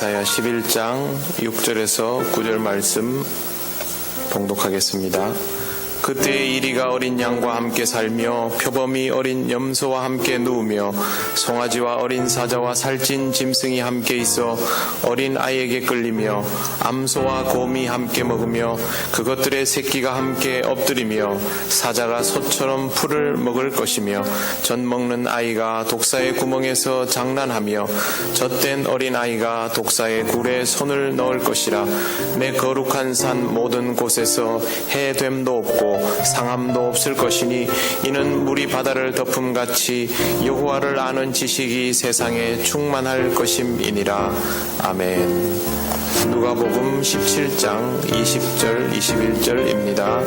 이사야 11장 6절에서 9절 말씀 봉독하겠습니다. 그때에 이리가 어린 양과 함께 살며 표범이 어린 염소와 함께 누우며 송아지와 어린 사자와 살찐 짐승이 함께 있어 어린 아이에게 끌리며 암소와 곰이 함께 먹으며 그것들의 새끼가 함께 엎드리며 사자가 소처럼 풀을 먹을 것이며 젖 먹는 아이가 독사의 구멍에서 장난하며 젖된 어린 아이가 독사의 굴에 손을 넣을 것이라. 내 거룩한 산 모든 곳에서 해됨도 없고 상함도 없을 것이니 이는 물이 바다를 덮음같이 여호와를 아는 지식이 세상에 충만할 것임이니라. 아멘. 누가복음 17장 20절 21절입니다.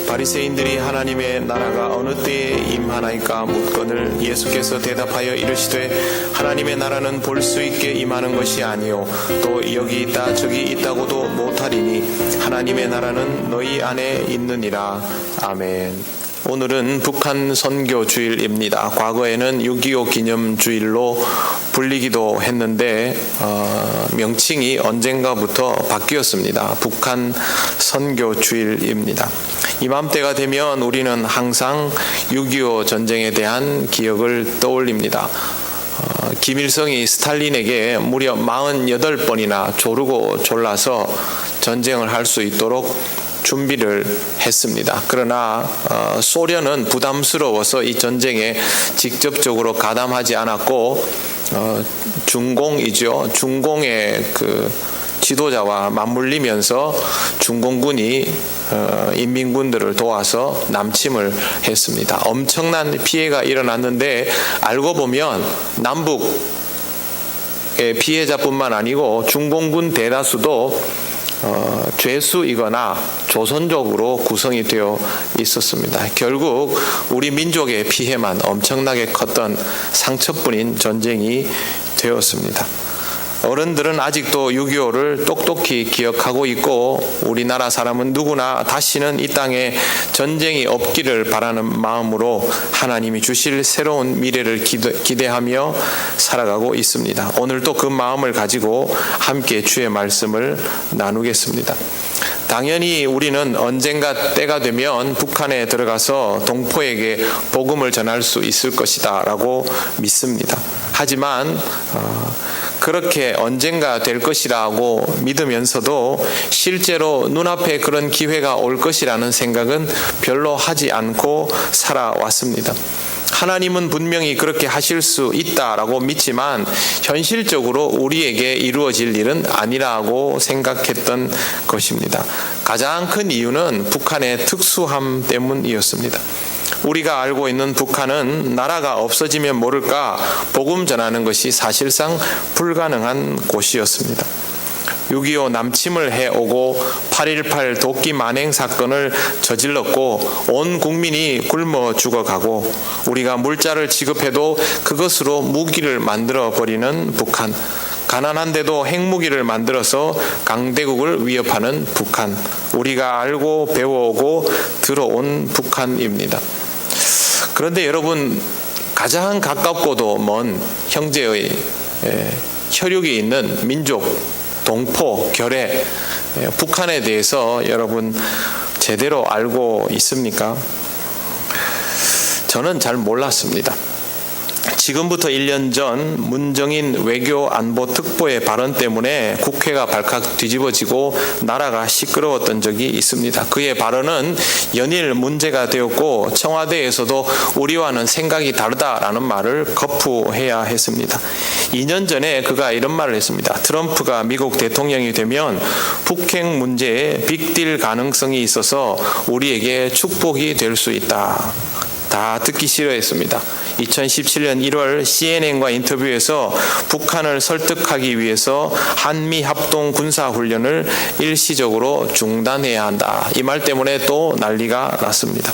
바리새인들이 하나님의 나라가 어느 때에 임하나이까 묻거늘 예수께서 대답하여 이르시되 하나님의 나라는 볼 수 있게 임하는 것이 아니요 또 여기 있다 저기 있다고도 못하리니 하나님의 나라는 너희 안에 있느니라. 아멘. 오늘은 북한 선교 주일입니다. 과거에는 6.25 기념 주일로 불리기도 했는데 명칭이 언젠가부터 바뀌었습니다. 북한 선교 주일입니다. 이맘때가 되면 우리는 항상 6.25 전쟁에 대한 기억을 떠올립니다. 김일성이 스탈린에게 무려 48번이나 조르고 졸라서 전쟁을 할 수 있도록 준비를 했습니다. 그러나 소련은 부담스러워서 이 전쟁에 직접적으로 가담하지 않았고 중공의 그 지도자와 맞물리면서 중공군이 인민군들을 도와서 남침을 했습니다. 엄청난 피해가 일어났는데 알고 보면 남북의 피해자뿐만 아니고 중공군 대다수도 죄수이거나 조선족으로 구성이 되어 있었습니다. 결국 우리 민족의 피해만 엄청나게 컸던 상처뿐인 전쟁이 되었습니다. 어른들은 아직도 6.25를 똑똑히 기억하고 있고 우리나라 사람은 누구나 다시는 이 땅에 전쟁이 없기를 바라는 마음으로 하나님이 주실 새로운 미래를 기대하며 살아가고 있습니다. 오늘도 그 마음을 가지고 함께 주의 말씀을 나누겠습니다. 당연히 우리는 언젠가 때가 되면 북한에 들어가서 동포에게 복음을 전할 수 있을 것이다 라고 믿습니다. 하지만 그렇게 언젠가 될 것이라고 믿으면서도 실제로 눈앞에 그런 기회가 올 것이라는 생각은 별로 하지 않고 살아왔습니다. 하나님은 분명히 그렇게 하실 수 있다라고 믿지만 현실적으로 우리에게 이루어질 일은 아니라고 생각했던 것입니다. 가장 큰 이유는 북한의 특수함 때문이었습니다. 우리가 알고 있는 북한은 나라가 없어지면 모를까 복음 전하는 것이 사실상 불가능한 곳이었습니다. 6.25 남침을 해오고 8.18 도끼 만행 사건을 저질렀고 온 국민이 굶어 죽어가고 우리가 물자를 지급해도 그것으로 무기를 만들어버리는 북한, 가난한데도 핵무기를 만들어서 강대국을 위협하는 북한, 우리가 알고 배워오고 들어온 북한입니다. 그런데 여러분, 가장 가깝고도 먼 형제의 혈육이 있는 민족, 동포, 결의 북한에 대해서 여러분 제대로 알고 있습니까? 저는 잘 몰랐습니다. 지금부터 1년 전 문정인 외교안보특보의 발언 때문에 국회가 발칵 뒤집어지고 나라가 시끄러웠던 적이 있습니다. 그의 발언은 연일 문제가 되었고 청와대에서도 우리와는 생각이 다르다라는 말을 거푸해야 했습니다. 2년 전에 그가 이런 말을 했습니다. 트럼프가 미국 대통령이 되면 북핵 문제에 빅딜 가능성이 있어서 우리에게 축복이 될 수 있다. 다 듣기 싫어했습니다. 2017년 1월 CNN과 인터뷰에서 북한을 설득하기 위해서 한미 합동 군사훈련을 일시적으로 중단해야 한다. 이 말 때문에 또 난리가 났습니다.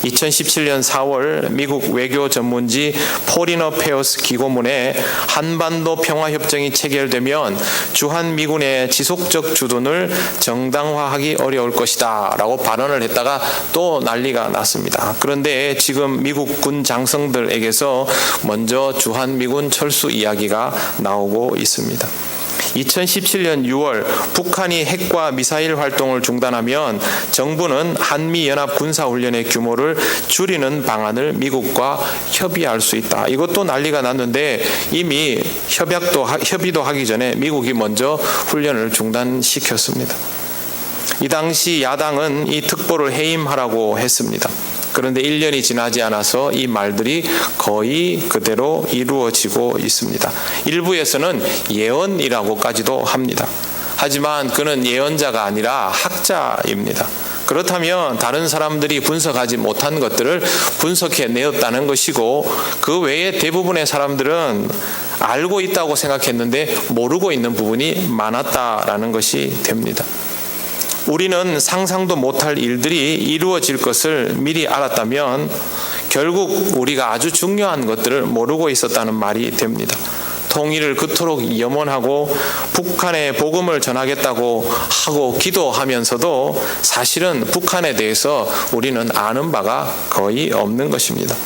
2017년 4월 미국 외교 전문지 포린 어페어스 기고문에 한반도 평화협정이 체결되면 주한미군의 지속적 주둔을 정당화하기 어려울 것이다 라고 발언을 했다가 또 난리가 났습니다. 그런데 지금 미국 군 장성들에게서 먼저 주한미군 철수 이야기가 나오고 있습니다. 2017년 6월 북한이 핵과 미사일 활동을 중단하면 정부는 한미연합 군사훈련의 규모를 줄이는 방안을 미국과 협의할 수 있다. 이것도 난리가 났는데 이미 협의도 하기 전에 미국이 먼저 훈련을 중단시켰습니다. 이 당시 야당은 이 특보를 해임하라고 했습니다. 그런데 1년이 지나지 않아서 이 말들이 거의 그대로 이루어지고 있습니다. 일부에서는 예언이라고까지도 합니다. 하지만 그는 예언자가 아니라 학자입니다. 그렇다면 다른 사람들이 분석하지 못한 것들을 분석해 내었다는 것이고, 그 외에 대부분의 사람들은 알고 있다고 생각했는데 모르고 있는 부분이 많았다라는 것이 됩니다. 우리는 상상도 못할 일들이 이루어질 것을 미리 알았다면 결국 우리가 아주 중요한 것들을 모르고 있었다는 말이 됩니다. 통일을 그토록 염원하고 북한에 복음을 전하겠다고 하고 기도하면서도 사실은 북한에 대해서 우리는 아는 바가 거의 없는 것입니다.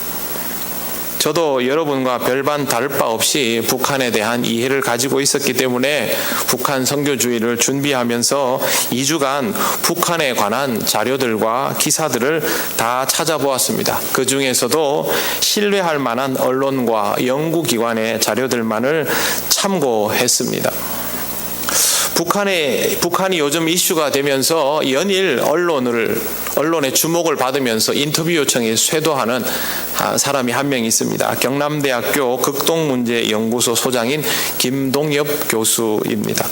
저도 여러분과 별반 다를 바 없이 북한에 대한 이해를 가지고 있었기 때문에 북한 선교주의를 준비하면서 2주간 북한에 관한 자료들과 기사들을 다 찾아보았습니다. 그 중에서도 신뢰할 만한 언론과 연구기관의 자료들만을 참고했습니다. 북한이 요즘 이슈가 되면서 연일 언론의 주목을 받으면서 인터뷰 요청에 쇄도하는 사람이 한 명 있습니다. 경남대학교 극동문제연구소 소장인 김동엽 교수입니다.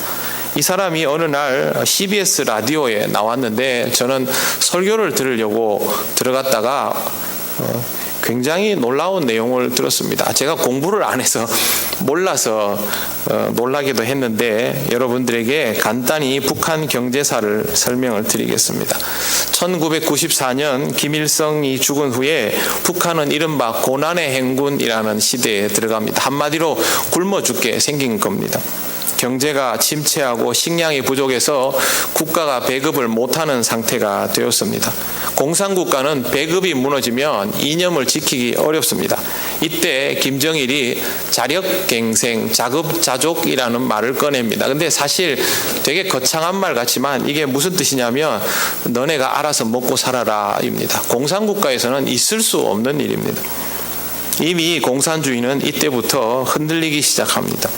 이 사람이 어느 날 CBS 라디오에 나왔는데 저는 설교를 들으려고 들어갔다가 굉장히 놀라운 내용을 들었습니다. 제가 공부를 안 해서 몰라서 놀라기도 했는데 여러분들에게 간단히 북한 경제사를 설명을 드리겠습니다. 1994년 김일성이 죽은 후에 북한은 이른바 고난의 행군이라는 시대에 들어갑니다. 한마디로 굶어 죽게 생긴 겁니다. 경제가 침체하고 식량이 부족해서 국가가 배급을 못하는 상태가 되었습니다. 공산국가는 배급이 무너지면 이념을 지키기 어렵습니다. 이때 김정일이 자력갱생, 자급자족이라는 말을 꺼냅니다. 근데 사실 되게 거창한 말 같지만 이게 무슨 뜻이냐면 너네가 알아서 먹고 살아라 입니다. 공산국가에서는 있을 수 없는 일입니다. 이미 공산주의는 이때부터 흔들리기 시작합니다.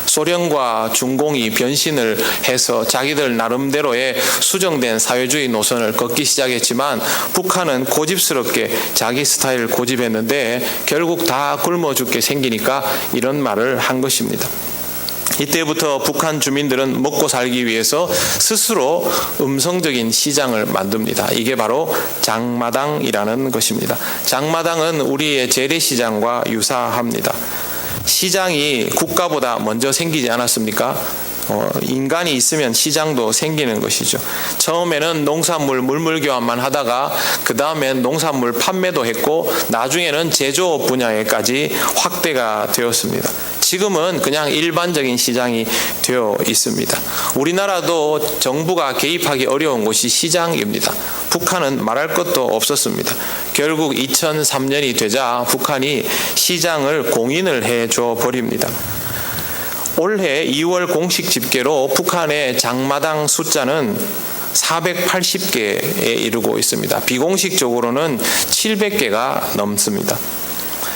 소련과 중공이 변신을 해서 자기들 나름대로의 수정된 사회주의 노선을 걷기 시작했지만 북한은 고집스럽게 자기 스타일을 고집했는데 결국 다 굶어 죽게 생기니까 이런 말을 한 것입니다. 이때부터 북한 주민들은 먹고 살기 위해서 스스로 음성적인 시장을 만듭니다. 이게 바로 장마당이라는 것입니다. 장마당은 우리의 재래시장과 유사합니다. 시장이 국가보다 먼저 생기지 않았습니까? 인간이 있으면 시장도 생기는 것이죠. 처음에는 농산물 물물교환만 하다가 그 다음엔 농산물 판매도 했고 나중에는 제조업 분야에까지 확대가 되었습니다. 지금은 그냥 일반적인 시장이 되어 있습니다. 우리나라도 정부가 개입하기 어려운 곳이 시장입니다. 북한은 말할 것도 없었습니다. 결국 2003년이 되자 북한이 시장을 공인을 해줘 버립니다. 올해 2월 공식 집계로 북한의 장마당 숫자는 480개에 이르고 있습니다. 비공식적으로는 700개가 넘습니다.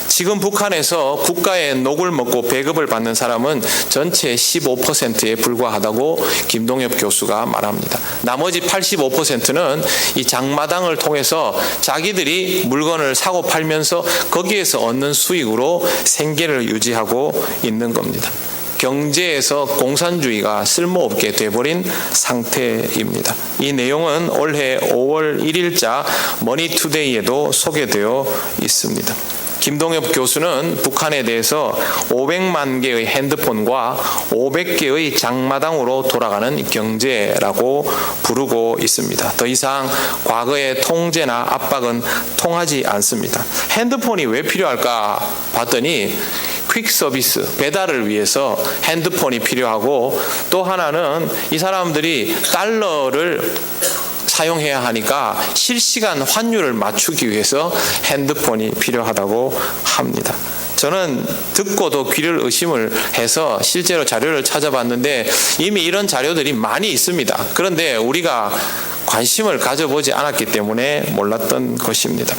지금 북한에서 국가의 녹을 먹고 배급을 받는 사람은 전체 15%에 불과하다고 김동엽 교수가 말합니다. 나머지 85%는 이 장마당을 통해서 자기들이 물건을 사고 팔면서 거기에서 얻는 수익으로 생계를 유지하고 있는 겁니다. 경제에서 공산주의가 쓸모없게 돼버린 상태입니다. 이 내용은 올해 5월 1일자 머니투데이에도 소개되어 있습니다. 김동엽 교수는 북한에 대해서 500만 개의 핸드폰과 500개의 장마당으로 돌아가는 경제라고 부르고 있습니다. 더 이상 과거의 통제나 압박은 통하지 않습니다. 핸드폰이 왜 필요할까 봤더니 퀵 서비스, 배달을 위해서 핸드폰이 필요하고 또 하나는 이 사람들이 달러를 사용해야 하니까 실시간 환율을 맞추기 위해서 핸드폰이 필요하다고 합니다. 저는 듣고도 귀를 의심을 해서 실제로 자료를 찾아봤는데 이미 이런 자료들이 많이 있습니다. 그런데 우리가 관심을 가져보지 않았기 때문에 몰랐던 것입니다.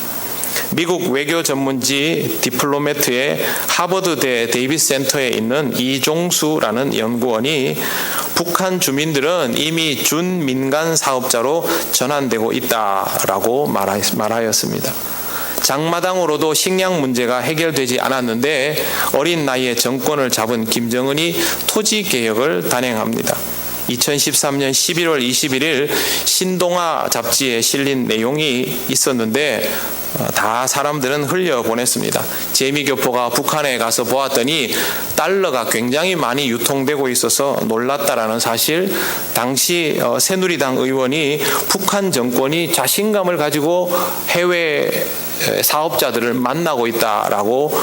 미국 외교 전문지 디플로매트의 하버드대 데이비스 센터에 있는 이종수라는 연구원이 북한 주민들은 이미 준민간 사업자로 전환되고 있다라고 말하였습니다. 장마당으로도 식량 문제가 해결되지 않았는데 어린 나이에 정권을 잡은 김정은이 토지개혁을 단행합니다. 2013년 11월 21일 신동아 잡지에 실린 내용이 있었는데 다 사람들은 흘려보냈습니다. 재미교포가 북한에 가서 보았더니 달러가 굉장히 많이 유통되고 있어서 놀랐다라는 사실, 당시 새누리당 의원이 북한 정권이 자신감을 가지고 해외 사업자들을 만나고 있다라고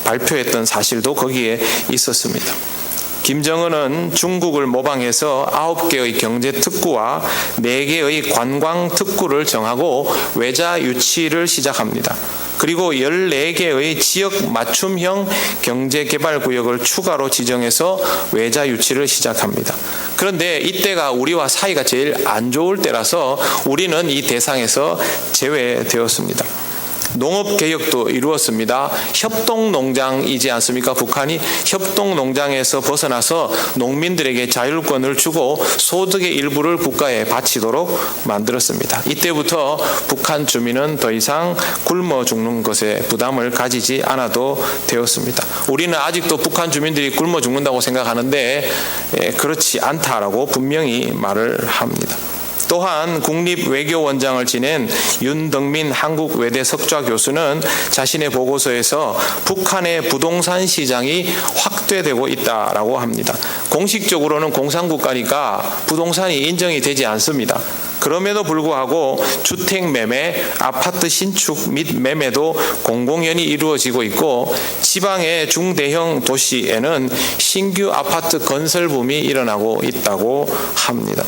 발표했던 사실도 거기에 있었습니다. 김정은은 중국을 모방해서 9개의 경제특구와 4개의 관광특구를 정하고 외자 유치를 시작합니다. 그리고 14개의 지역 맞춤형 경제개발구역을 추가로 지정해서 외자 유치를 시작합니다. 그런데 이때가 우리와 사이가 제일 안 좋을 때라서 우리는 이 대상에서 제외되었습니다. 농업개혁도 이루었습니다. 협동농장이지 않습니까? 북한이 협동농장에서 벗어나서 농민들에게 자율권을 주고 소득의 일부를 국가에 바치도록 만들었습니다. 이때부터 북한 주민은 더 이상 굶어 죽는 것에 부담을 가지지 않아도 되었습니다. 우리는 아직도 북한 주민들이 굶어 죽는다고 생각하는데 그렇지 않다라고 분명히 말을 합니다. 또한 국립외교원장을 지낸 윤덕민 한국외대 석좌 교수는 자신의 보고서에서 북한의 부동산 시장이 확대되고 있다라고 합니다. 공식적으로는 공산국가니까 부동산이 인정이 되지 않습니다. 그럼에도 불구하고 주택 매매, 아파트 신축 및 매매도 공공연히 이루어지고 있고 지방의 중대형 도시에는 신규 아파트 건설 붐이 일어나고 있다고 합니다.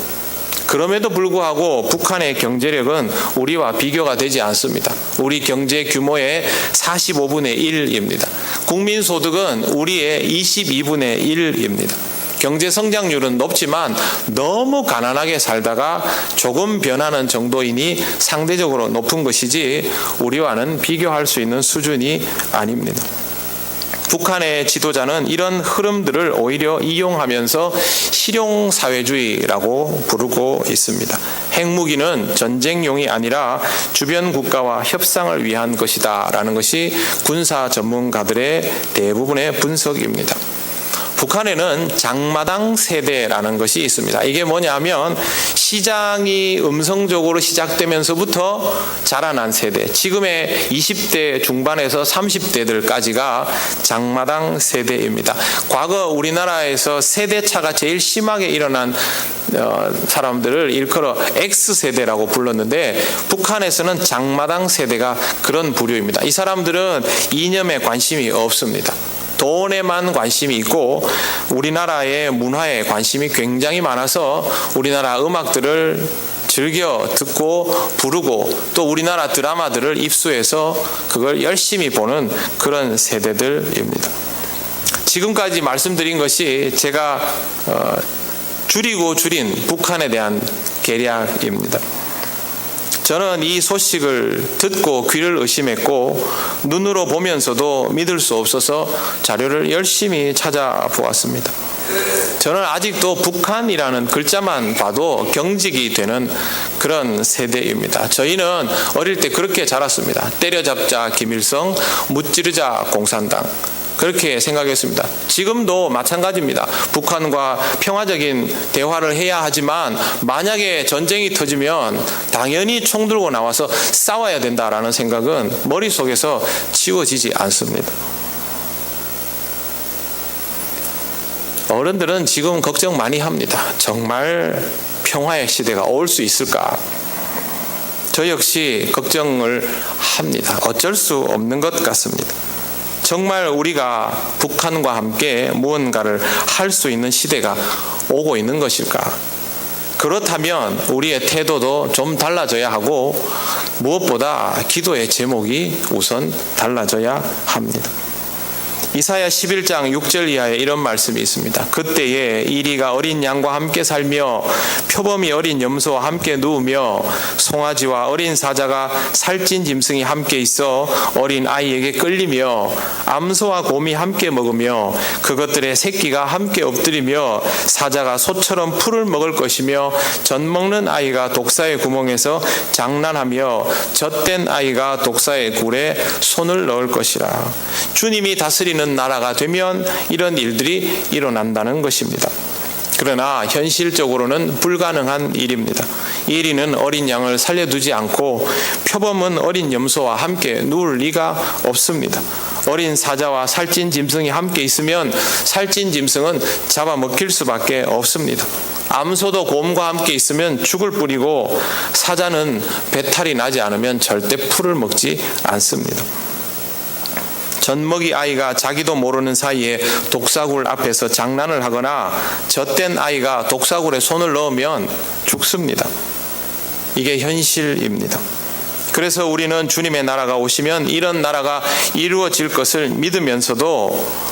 그럼에도 불구하고 북한의 경제력은 우리와 비교가 되지 않습니다. 우리 경제 규모의 45분의 1입니다. 국민소득은 우리의 22분의 1입니다. 경제 성장률은 높지만 너무 가난하게 살다가 조금 변하는 정도이니 상대적으로 높은 것이지 우리와는 비교할 수 있는 수준이 아닙니다. 북한의 지도자는 이런 흐름들을 오히려 이용하면서 실용사회주의라고 부르고 있습니다. 핵무기는 전쟁용이 아니라 주변 국가와 협상을 위한 것이다 라는 것이 군사 전문가들의 대부분의 분석입니다. 북한에는 장마당 세대라는 것이 있습니다. 이게 뭐냐면 시장이 음성적으로 시작되면서부터 자라난 세대, 지금의 20대 중반에서 30대들까지가 장마당 세대입니다. 과거 우리나라에서 세대차가 제일 심하게 일어난 사람들을 일컬어 X세대라고 불렀는데 북한에서는 장마당 세대가 그런 부류입니다. 이 사람들은 이념에 관심이 없습니다. 돈에만 관심이 있고 우리나라의 문화에 관심이 굉장히 많아서 우리나라 음악들을 즐겨 듣고 부르고 또 우리나라 드라마들을 입수해서 그걸 열심히 보는 그런 세대들입니다. 지금까지 말씀드린 것이 제가 줄인 북한에 대한 계략입니다. 저는 이 소식을 듣고 귀를 의심했고 눈으로 보면서도 믿을 수 없어서 자료를 열심히 찾아보았습니다. 저는 아직도 북한이라는 글자만 봐도 경직이 되는 그런 세대입니다. 저희는 어릴 때 그렇게 자랐습니다. 때려잡자 김일성, 무찌르자 공산당. 그렇게 생각했습니다. 지금도 마찬가지입니다. 북한과 평화적인 대화를 해야 하지만 만약에 전쟁이 터지면 당연히 총 들고 나와서 싸워야 된다라는 생각은 머릿속에서 지워지지 않습니다. 어른들은 지금 걱정 많이 합니다. 정말 평화의 시대가 올 수 있을까? 저 역시 걱정을 합니다. 어쩔 수 없는 것 같습니다. 정말 우리가 북한과 함께 무언가를 할 수 있는 시대가 오고 있는 것일까? 그렇다면 우리의 태도도 좀 달라져야 하고 무엇보다 기도의 제목이 우선 달라져야 합니다. 이사야 11장 6절 이하에 이런 말씀이 있습니다. 그때에 이리가 어린 양과 함께 살며 표범이 어린 염소와 함께 누우며 송아지와 어린 사자가 살찐 짐승이 함께 있어 어린 아이에게 끌리며 암소와 곰이 함께 먹으며 그것들의 새끼가 함께 엎드리며 사자가 소처럼 풀을 먹을 것이며 젖 먹는 아이가 독사의 구멍에서 장난하며 젖된 아이가 독사의 굴에 손을 넣을 것이라. 주님이 다스리는 나라가 되면 이런 일들이 일어난다는 것입니다. 그러나 현실적으로는 불가능한 일입니다. 이리는 어린 양을 살려두지 않고 표범은 어린 염소와 함께 누울 리가 없습니다. 어린 사자와 살찐 짐승이 함께 있으면 살찐 짐승은 잡아먹힐 수밖에 없습니다. 암소도 곰과 함께 있으면 죽을 뿐이고 사자는 배탈이 나지 않으면 절대 풀을 먹지 않습니다. 젖먹이 아이가 자기도 모르는 사이에 독사굴 앞에서 장난을 하거나 젖된 아이가 독사굴에 손을 넣으면 죽습니다. 이게 현실입니다. 그래서 우리는 주님의 나라가 오시면 이런 나라가 이루어질 것을 믿으면서도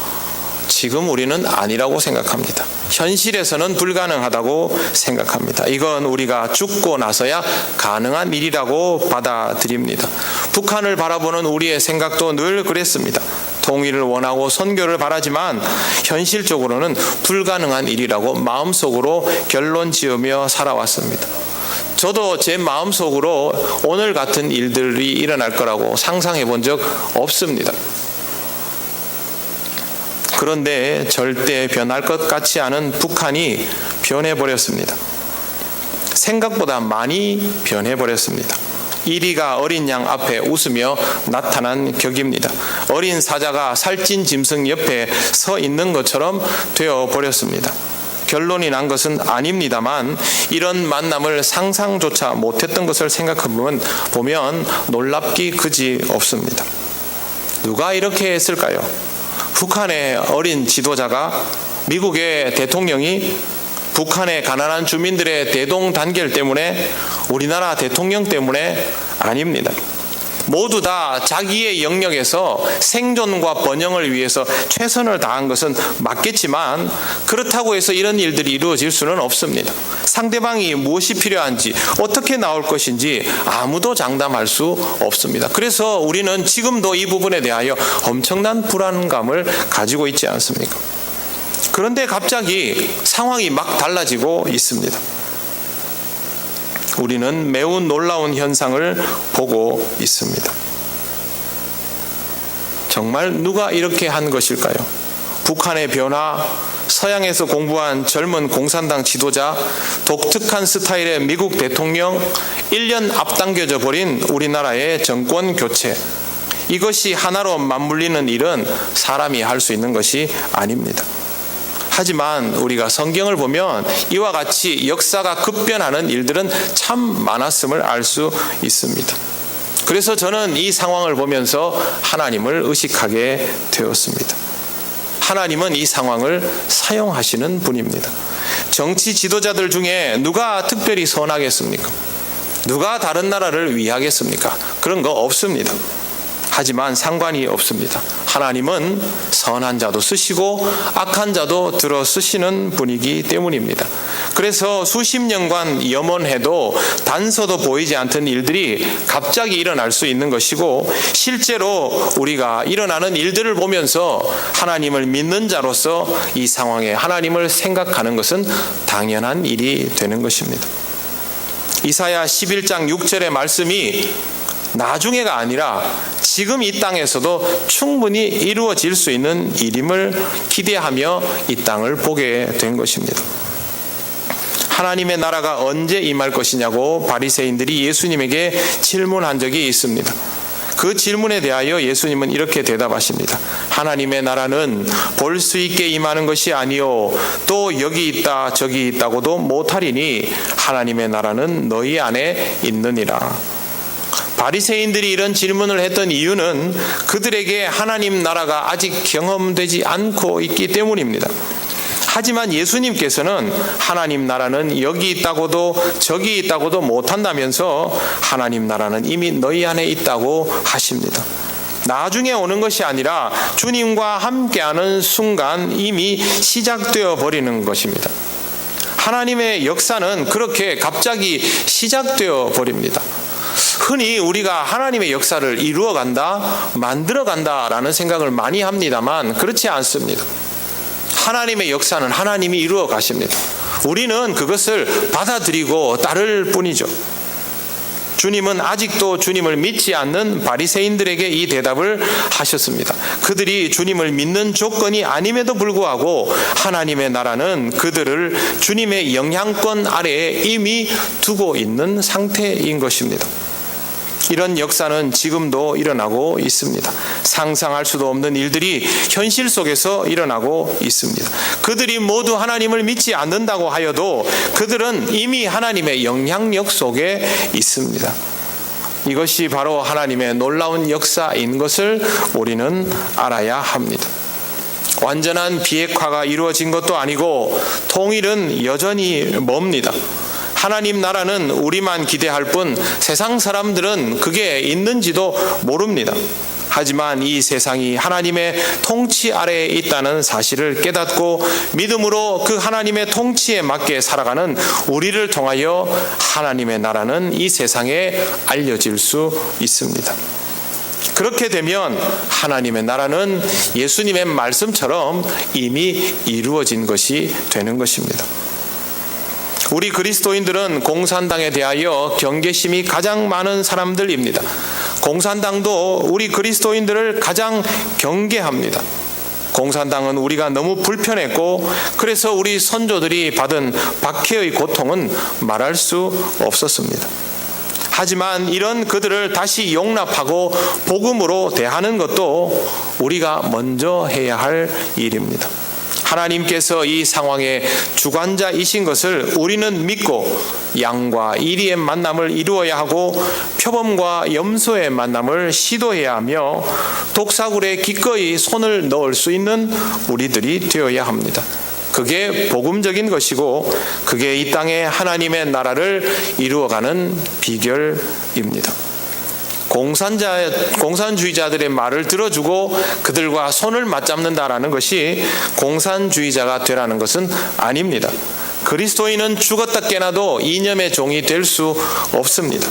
지금 우리는 아니라고 생각합니다. 현실에서는 불가능하다고 생각합니다. 이건 우리가 죽고 나서야 가능한 일이라고 받아들입니다. 북한을 바라보는 우리의 생각도 늘 그랬습니다. 통일을 원하고 선교를 바라지만 현실적으로는 불가능한 일이라고 마음속으로 결론 지으며 살아왔습니다. 저도 제 마음속으로 오늘 같은 일들이 일어날 거라고 상상해 본 적 없습니다. 그런데 절대 변할 것 같지 않은 북한이 변해버렸습니다. 생각보다 많이 변해버렸습니다. 이리가 어린 양 앞에 웃으며 나타난 격입니다. 어린 사자가 살찐 짐승 옆에 서 있는 것처럼 되어버렸습니다. 결론이 난 것은 아닙니다만 이런 만남을 상상조차 못했던 것을 생각해보면 놀랍기 그지 없습니다. 누가 이렇게 했을까요? 북한의 어린 지도자가, 미국의 대통령이 북한의 가난한 주민들의 대동단결 때문에, 우리나라 대통령 때문에 아닙니다. 모두 다 자기의 영역에서 생존과 번영을 위해서 최선을 다한 것은 맞겠지만 그렇다고 해서 이런 일들이 이루어질 수는 없습니다. 상대방이 무엇이 필요한지, 어떻게 나올 것인지 아무도 장담할 수 없습니다. 그래서 우리는 지금도 이 부분에 대하여 엄청난 불안감을 가지고 있지 않습니까? 그런데 갑자기 상황이 막 달라지고 있습니다. 우리는 매우 놀라운 현상을 보고 있습니다. 정말 누가 이렇게 한 것일까요? 북한의 변화, 서양에서 공부한 젊은 공산당 지도자, 독특한 스타일의 미국 대통령, 1년 앞당겨져 버린 우리나라의 정권 교체. 이것이 하나로 맞물리는 일은 사람이 할 수 있는 것이 아닙니다. 하지만 우리가 성경을 보면 이와 같이 역사가 급변하는 일들은 참 많았음을 알 수 있습니다. 그래서 저는 이 상황을 보면서 하나님을 의식하게 되었습니다. 하나님은 이 상황을 사용하시는 분입니다. 정치 지도자들 중에 누가 특별히 선하겠습니까? 누가 다른 나라를 위하겠습니까? 그런 거 없습니다. 하지만 상관이 없습니다. 하나님은 선한 자도 쓰시고 악한 자도 들어 쓰시는 분이기 때문입니다. 그래서 수십 년간 염원해도 단서도 보이지 않던 일들이 갑자기 일어날 수 있는 것이고, 실제로 우리가 일어나는 일들을 보면서 하나님을 믿는 자로서 이 상황에 하나님을 생각하는 것은 당연한 일이 되는 것입니다. 이사야 11장 6절의 말씀이 나중에가 아니라 지금 이 땅에서도 충분히 이루어질 수 있는 일임을 기대하며 이 땅을 보게 된 것입니다. 하나님의 나라가 언제 임할 것이냐고 바리새인들이 예수님에게 질문한 적이 있습니다. 그 질문에 대하여 예수님은 이렇게 대답하십니다. 하나님의 나라는 볼 수 있게 임하는 것이 아니요 또 여기 있다 저기 있다고도 못하리니 하나님의 나라는 너희 안에 있느니라. 바리새인들이 이런 질문을 했던 이유는 그들에게 하나님 나라가 아직 경험되지 않고 있기 때문입니다. 하지만 예수님께서는 하나님 나라는 여기 있다고도 저기 있다고도 못한다면서 하나님 나라는 이미 너희 안에 있다고 하십니다. 나중에 오는 것이 아니라 주님과 함께하는 순간 이미 시작되어 버리는 것입니다. 하나님의 역사는 그렇게 갑자기 시작되어 버립니다. 흔히 우리가 하나님의 역사를 이루어간다, 만들어간다라는 생각을 많이 합니다만 그렇지 않습니다. 하나님의 역사는 하나님이 이루어 가십니다. 우리는 그것을 받아들이고 따를 뿐이죠. 주님은 아직도 주님을 믿지 않는 바리새인들에게 이 대답을 하셨습니다. 그들이 주님을 믿는 조건이 아님에도 불구하고 하나님의 나라는 그들을 주님의 영향권 아래에 이미 두고 있는 상태인 것입니다. 이런 역사는 지금도 일어나고 있습니다. 상상할 수도 없는 일들이 현실 속에서 일어나고 있습니다. 그들이 모두 하나님을 믿지 않는다고 하여도 그들은 이미 하나님의 영향력 속에 있습니다. 이것이 바로 하나님의 놀라운 역사인 것을 우리는 알아야 합니다. 완전한 비핵화가 이루어진 것도 아니고 통일은 여전히 멉니다. 하나님 나라는 우리만 기대할 뿐 세상 사람들은 그게 있는지도 모릅니다. 하지만 이 세상이 하나님의 통치 아래에 있다는 사실을 깨닫고 믿음으로 그 하나님의 통치에 맞게 살아가는 우리를 통하여 하나님의 나라는 이 세상에 알려질 수 있습니다. 그렇게 되면 하나님의 나라는 예수님의 말씀처럼 이미 이루어진 것이 되는 것입니다. 우리 그리스도인들은 공산당에 대하여 경계심이 가장 많은 사람들입니다. 공산당도 우리 그리스도인들을 가장 경계합니다. 공산당은 우리가 너무 불편했고 그래서 우리 선조들이 받은 박해의 고통은 말할 수 없었습니다. 하지만 이런 그들을 다시 용납하고 복음으로 대하는 것도 우리가 먼저 해야 할 일입니다. 하나님께서 이 상황의 주관자이신 것을 우리는 믿고 양과 이리의 만남을 이루어야 하고 표범과 염소의 만남을 시도해야 하며 독사굴에 기꺼이 손을 넣을 수 있는 우리들이 되어야 합니다. 그게 복음적인 것이고 그게 이 땅에 하나님의 나라를 이루어가는 비결입니다. 공산주의자들의 말을 들어주고 그들과 손을 맞잡는다라는 것이 공산주의자가 되라는 것은 아닙니다. 그리스도인은 죽었다 깨나도 이념의 종이 될 수 없습니다.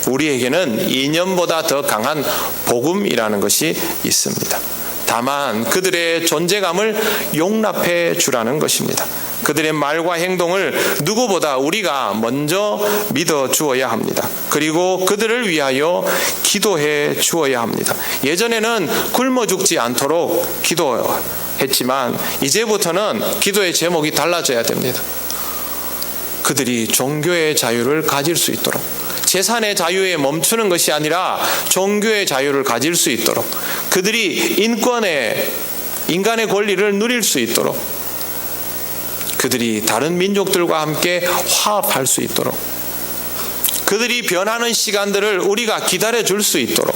우리에게는 이념보다 더 강한 복음이라는 것이 있습니다. 다만 그들의 존재감을 용납해 주라는 것입니다. 그들의 말과 행동을 누구보다 우리가 먼저 믿어 주어야 합니다. 그리고 그들을 위하여 기도해 주어야 합니다. 예전에는 굶어 죽지 않도록 기도했지만 이제부터는 기도의 제목이 달라져야 됩니다. 그들이 종교의 자유를 가질 수 있도록, 재산의 자유에 멈추는 것이 아니라 종교의 자유를 가질 수 있도록, 그들이 인간의 권리를 누릴 수 있도록, 그들이 다른 민족들과 함께 화합할 수 있도록, 그들이 변하는 시간들을 우리가 기다려 줄 수 있도록,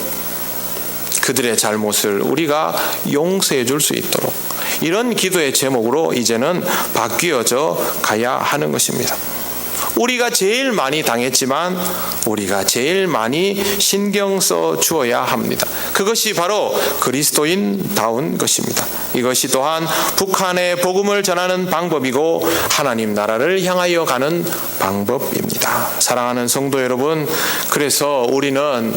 그들의 잘못을 우리가 용서해 줄 수 있도록, 이런 기도의 제목으로 이제는 바뀌어져 가야 하는 것입니다. 우리가 제일 많이 당했지만 우리가 제일 많이 신경 써 주어야 합니다. 그것이 바로 그리스도인다운 것입니다. 이것이 또한 북한의 복음을 전하는 방법이고 하나님 나라를 향하여 가는 방법입니다. 사랑하는 성도 여러분, 그래서 우리는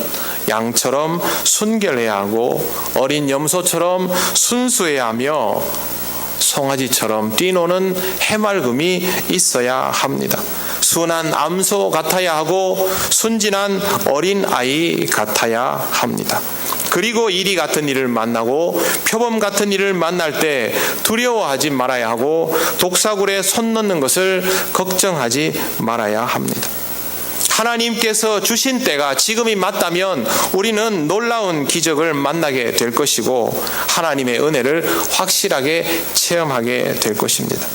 양처럼 순결해야 하고 어린 염소처럼 순수해야 하며 송아지처럼 뛰노는 해맑음이 있어야 합니다. 순한 암소 같아야 하고 순진한 어린 아이 같아야 합니다. 그리고 이리 같은 일을 만나고 표범 같은 일을 만날 때 두려워하지 말아야 하고 독사굴에 손 넣는 것을 걱정하지 말아야 합니다. 하나님께서 주신 때가 지금이 맞다면 우리는 놀라운 기적을 만나게 될 것이고 하나님의 은혜를 확실하게 체험하게 될 것입니다.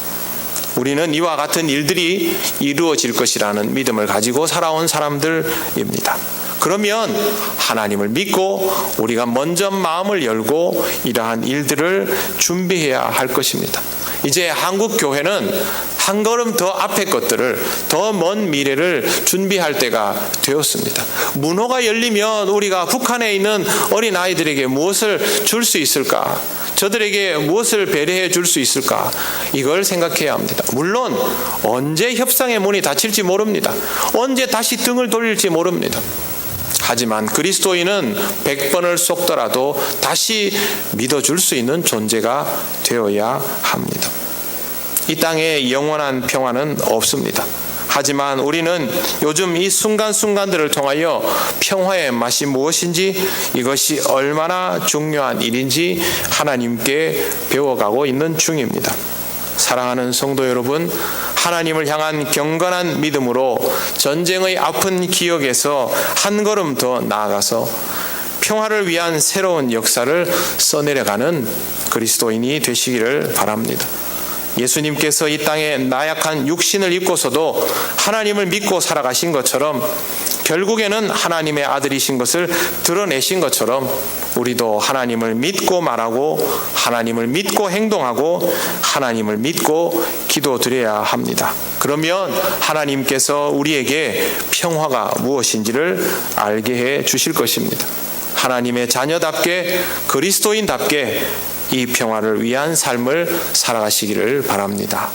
우리는 이와 같은 일들이 이루어질 것이라는 믿음을 가지고 살아온 사람들입니다. 그러면 하나님을 믿고 우리가 먼저 마음을 열고 이러한 일들을 준비해야 할 것입니다. 이제 한국 교회는 한 걸음 더 앞의 것들을, 더 먼 미래를 준비할 때가 되었습니다. 문호가 열리면 우리가 북한에 있는 어린 아이들에게 무엇을 줄 수 있을까? 저들에게 무엇을 배려해 줄 수 있을까? 이걸 생각해야 합니다. 물론 언제 협상의 문이 닫힐지 모릅니다. 언제 다시 등을 돌릴지 모릅니다. 하지만 그리스도인은 100번을 쏟더라도 다시 믿어줄 수 있는 존재가 되어야 합니다. 이 땅에 영원한 평화는 없습니다. 하지만 우리는 요즘 이 순간순간들을 통하여 평화의 맛이 무엇인지, 이것이 얼마나 중요한 일인지 하나님께 배워가고 있는 중입니다. 사랑하는 성도 여러분, 하나님을 향한 경건한 믿음으로 전쟁의 아픈 기억에서 한 걸음 더 나아가서 평화를 위한 새로운 역사를 써내려가는 그리스도인이 되시기를 바랍니다. 예수님께서 이 땅에 나약한 육신을 입고서도 하나님을 믿고 살아가신 것처럼, 결국에는 하나님의 아들이신 것을 드러내신 것처럼 우리도 하나님을 믿고 말하고, 하나님을 믿고 행동하고, 하나님을 믿고 기도드려야 합니다. 그러면 하나님께서 우리에게 평화가 무엇인지를 알게 해 주실 것입니다. 하나님의 자녀답게, 그리스도인답게 이 평화를 위한 삶을 살아가시기를 바랍니다.